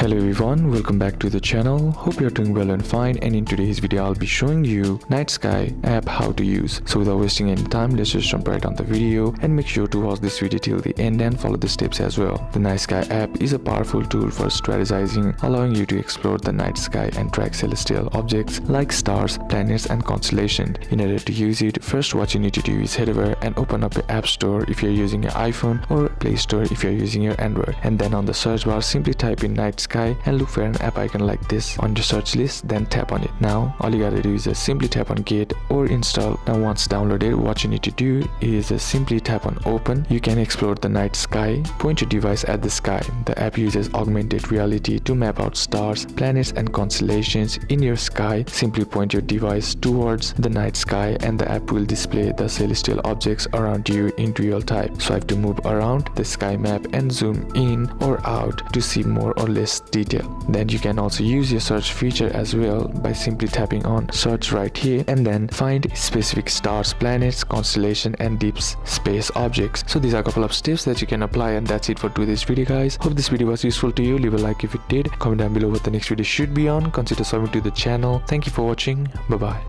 Hello everyone, welcome back to the channel. Hope you're doing well and fine, and in today's video I'll be showing you Night Sky app how to use. So without wasting any time, let's just jump right on the video and make sure to watch this video till the end and follow the steps as well. The Night Sky app is a powerful tool for strategizing, allowing you to explore the night sky and track celestial objects like stars, planets and constellations. In order to use it, first what you need to do is head over and open up your app store if you're using your iPhone or Play Store if you're using your Android, and then on the search bar simply type in Night Sky and look for an app icon like this on your search list, then tap on it. Now all you gotta do is just simply tap on get or install. Now once downloaded, what you need to do is just simply tap on open. You can explore the night sky. Point your device at the sky. The app uses augmented reality to map out stars, planets and constellations in your sky. Simply point your device towards the night sky and the app will display the celestial objects around you in real time. Swipe to move around the sky map and zoom in or out to see more or less detail. Then you can also use your search feature as well by simply tapping on search right here and then find specific stars, planets, constellation and deep space objects. So these are a couple of steps that you can apply, and that's it for today's video guys. Hope this video was useful to you. Leave a like if it did. Comment down below what the next video should be on. Consider subscribing to the channel. Thank you for watching. Bye bye.